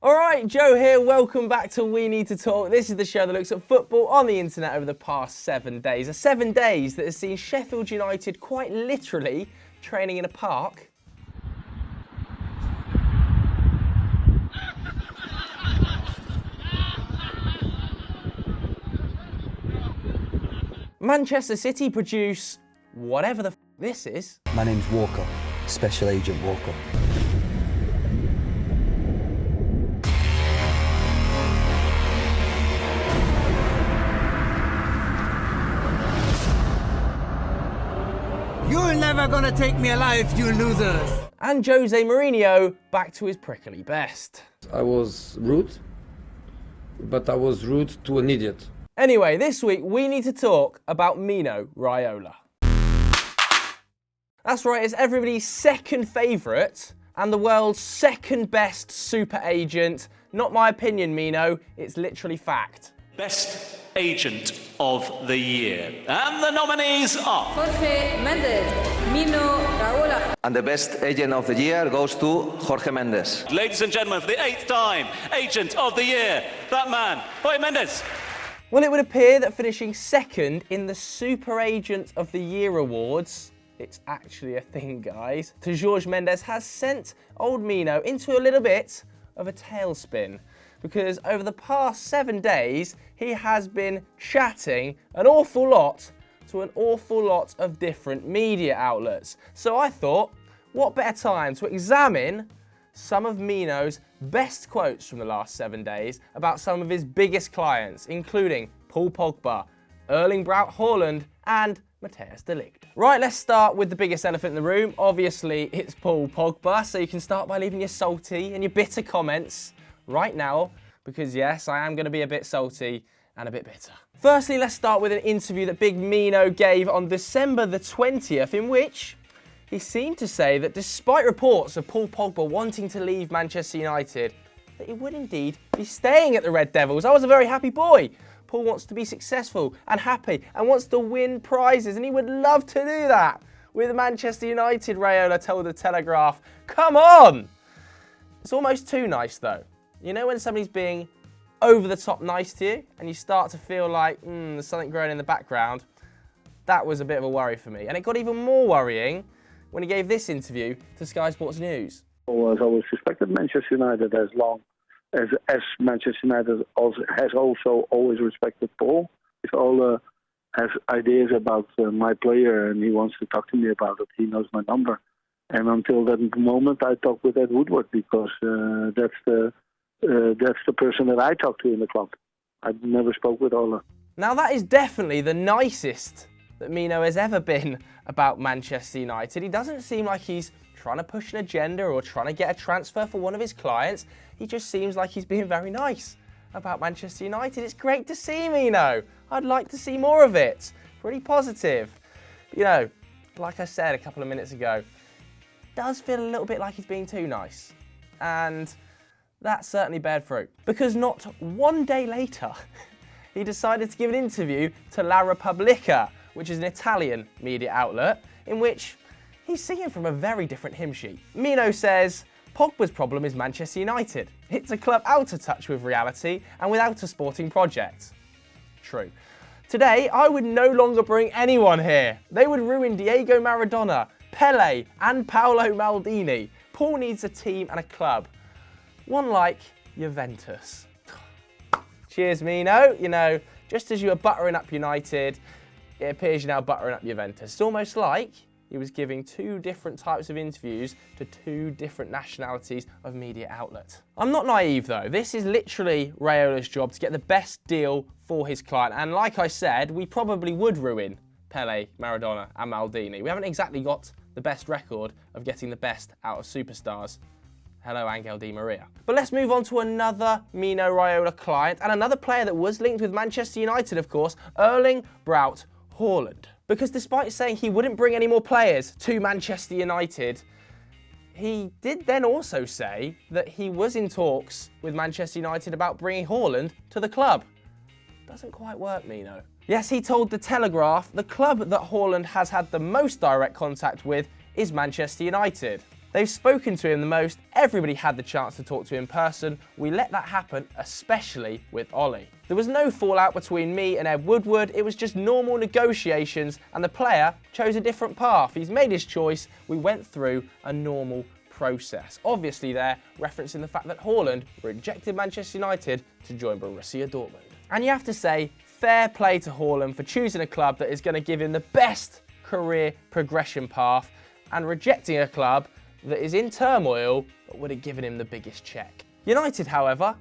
Alright, Joe here, welcome back to We Need to Talk. This is the show that looks at football on the internet over the past 7 days. 7 days that has seen Sheffield United quite literally training in a park. Manchester City produce whatever the this is. My name's Walker, Special Agent Walker. You're never gonna take me alive, you losers! And Jose Mourinho back to his prickly best. I was rude, but I was rude to an idiot. Anyway, this week we need to talk about Mino Raiola. That's right, it's everybody's second favourite and the world's second best super agent. Not my opinion, Mino, it's literally fact. Best Agent of the Year. And the nominees are... Jorge Mendes, Mino Raiola. And the best agent of the year goes to Jorge Mendes. Ladies and gentlemen, for the 8th time, Agent of the Year, that man, Jorge Mendes. Well, it would appear that finishing second in the Super Agent of the Year awards, it's actually a thing, guys, to Jorge Mendes has sent old Mino into a little bit of a tailspin. Because over the past 7 days, he has been chatting an awful lot to an awful lot of different media outlets. So I thought, what better time to examine some of Mino's best quotes from the last 7 days about some of his biggest clients, including Paul Pogba, Erling Haaland, and Matthijs de Ligt. Right, let's start with the biggest elephant in the room. Obviously, it's Paul Pogba, so you can start by leaving your salty and your bitter comments right now, because yes, I am going to be a bit salty and a bit bitter. Firstly, let's start with an interview that Big Mino gave on December the 20th, in which he seemed to say that despite reports of Paul Pogba wanting to leave Manchester United, that he would indeed be staying at the Red Devils. I was a very happy boy. Paul wants to be successful and happy and wants to win prizes, and he would love to do that with Manchester United, Raiola told the Telegraph. Come on! It's almost too nice though. You know when somebody's being over the top nice to you and you start to feel like there's something growing in the background? That was a bit of a worry for me. And it got even more worrying when he gave this interview to Sky Sports News. Paul has always respected Manchester United as long as Manchester United has also always respected Paul. If Ole has ideas about my player and he wants to talk to me about it, he knows my number. And until that moment, I talk with Ed Woodward because that's the person that I talk to in the club. I never spoke with Ole. Now that is definitely the nicest that Mino has ever been about Manchester United. He doesn't seem like he's trying to push an agenda or trying to get a transfer for one of his clients. He just seems like he's being very nice about Manchester United. It's great to see, Mino. I'd like to see more of it. Pretty positive. But, you know, like I said a couple of minutes ago, it does feel a little bit like he's being too nice. And that certainly bared fruit. Because not one day later, he decided to give an interview to La Repubblica, which is an Italian media outlet, in which he's singing from a very different hymn sheet. Mino says, Pogba's problem is Manchester United. It's a club out of touch with reality and without a sporting project. True. Today, I would no longer bring anyone here. They would ruin Diego Maradona, Pele, and Paolo Maldini. Paul needs a team and a club. One like Juventus. Cheers, Mino. You know, just as you were buttering up United, it appears you're now buttering up Juventus. It's almost like he was giving two different types of interviews to two different nationalities of media outlets. I'm not naive though. This is literally Raiola's job to get the best deal for his client. And like I said, we probably would ruin Pele, Maradona and Maldini. We haven't exactly got the best record of getting the best out of superstars. Hello, Angel Di Maria. But let's move on to another Mino Raiola client and another player that was linked with Manchester United, of course, Erling Haaland. Because despite saying he wouldn't bring any more players to Manchester United, he did then also say that he was in talks with Manchester United about bringing Haaland to the club. Doesn't quite work, Mino. Yes, he told the Telegraph the club that Haaland has had the most direct contact with is Manchester United. They've spoken to him the most. Everybody had the chance to talk to him in person. We let that happen, especially with Ollie. There was no fallout between me and Ed Woodward. It was just normal negotiations, and the player chose a different path. He's made his choice. We went through a normal process. Obviously there, referencing the fact that Haaland rejected Manchester United to join Borussia Dortmund. And you have to say, fair play to Haaland for choosing a club that is going to give him the best career progression path and rejecting a club that is in turmoil but would have given him the biggest check. United, however,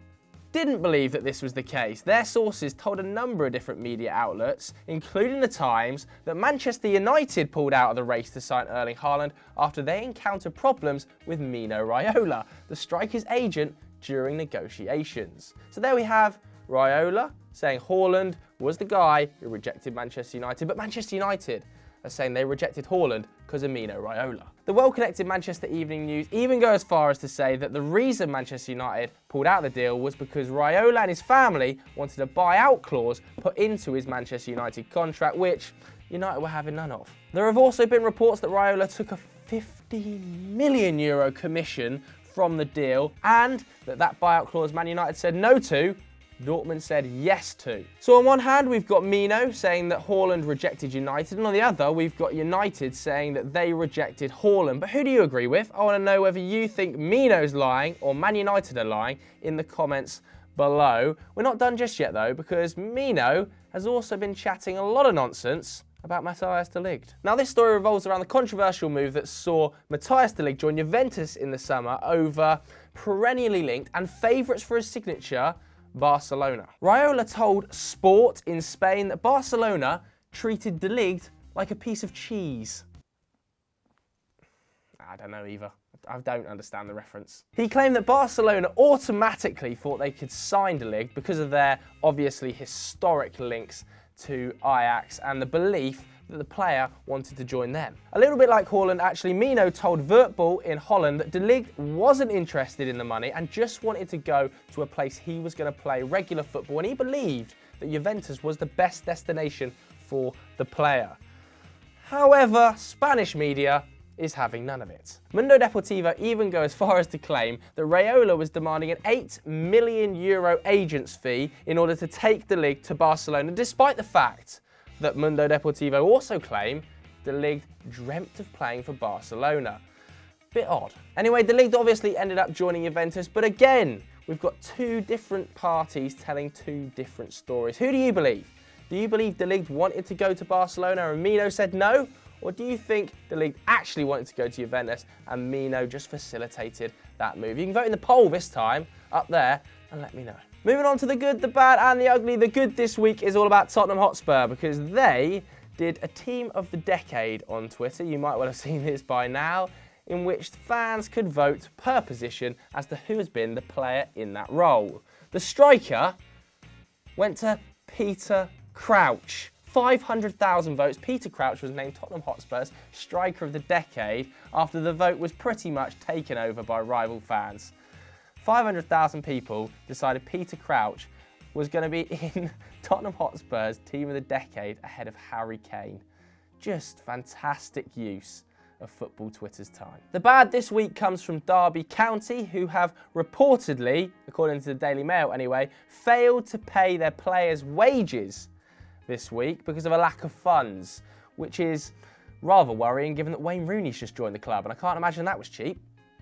didn't believe that this was the case. Their sources told a number of different media outlets, including the Times, that Manchester United pulled out of the race to sign Erling Haaland after they encountered problems with Mino Raiola, the striker's agent, during negotiations. So there we have Raiola saying Haaland was the guy who rejected Manchester United, but Manchester United are saying they rejected Haaland because of Mino Raiola. The well-connected Manchester Evening News even go as far as to say that the reason Manchester United pulled out the deal was because Raiola and his family wanted a buyout clause put into his Manchester United contract, which United were having none of. There have also been reports that Raiola took a €50 million commission from the deal, and that buyout clause Man United said no to, Dortmund said yes to. So on one hand, we've got Mino saying that Haaland rejected United, and on the other, we've got United saying that they rejected Haaland. But who do you agree with? I want to know whether you think Mino's lying or Man United are lying in the comments below. We're not done just yet though, because Mino has also been chatting a lot of nonsense about Matthijs de Ligt. Now this story revolves around the controversial move that saw Matthijs de Ligt join Juventus in the summer over perennially linked and favourites for his signature, Barcelona. Raiola told Sport in Spain that Barcelona treated de Ligt like a piece of cheese. I don't know either. I don't understand the reference. He claimed that Barcelona automatically thought they could sign de Ligt because of their obviously historic links to Ajax and the belief that the player wanted to join them. A little bit like Haaland, actually, Mino told Voetbal in Holland that de Ligt wasn't interested in the money and just wanted to go to a place he was going to play regular football, and he believed that Juventus was the best destination for the player. However, Spanish media is having none of it. Mundo Deportivo even go as far as to claim that Raiola was demanding an €8 million agent's fee in order to take de Ligt to Barcelona, despite the fact that Mundo Deportivo also claim de Ligt dreamt of playing for Barcelona. Bit odd. Anyway, de Ligt obviously ended up joining Juventus, but again, we've got two different parties telling two different stories. Who do you believe? Do you believe de Ligt wanted to go to Barcelona and Mino said no? Or do you think de Ligt actually wanted to go to Juventus and Mino just facilitated that move? You can vote in the poll this time, up there, and let me know. Moving on to the good, the bad and the ugly. The good this week is all about Tottenham Hotspur because they did a Team of the Decade on Twitter. You might well have seen this by now, in which fans could vote per position as to who has been the player in that role. The striker went to Peter Crouch. 500,000 votes. Peter Crouch was named Tottenham Hotspur's Striker of the Decade after the vote was pretty much taken over by rival fans. 500,000 people decided Peter Crouch was going to be in Tottenham Hotspur's Team of the Decade ahead of Harry Kane. Just fantastic use of football Twitter's time. The bad this week comes from Derby County, who have reportedly, according to the Daily Mail anyway, failed to pay their players' wages this week because of a lack of funds, which is rather worrying given that Wayne Rooney's just joined the club, and I can't imagine that was cheap.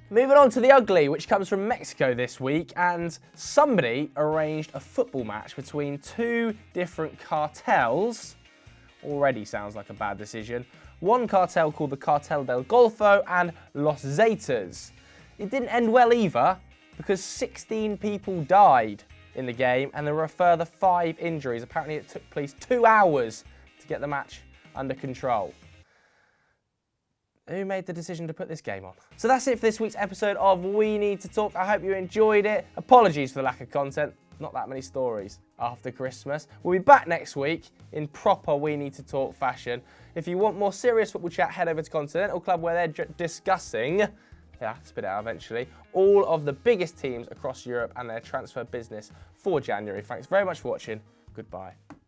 Moving on to the ugly, which comes from Mexico this week, and somebody arranged a football match between two different cartels. Already sounds like a bad decision. One cartel called the Cartel del Golfo and Los Zetas. It didn't end well either, because 16 people died in the game and there were a further 5 injuries. Apparently it took police 2 hours to get the match under control. Who made the decision to put this game on? So that's it for this week's episode of We Need to Talk. I hope you enjoyed it. Apologies for the lack of content. Not that many stories after Christmas. We'll be back next week in proper We Need to Talk fashion. If you want more serious football chat, head over to Continental Club where they're discussing, spit it out eventually, all of the biggest teams across Europe and their transfer business for January. Thanks very much for watching. Goodbye.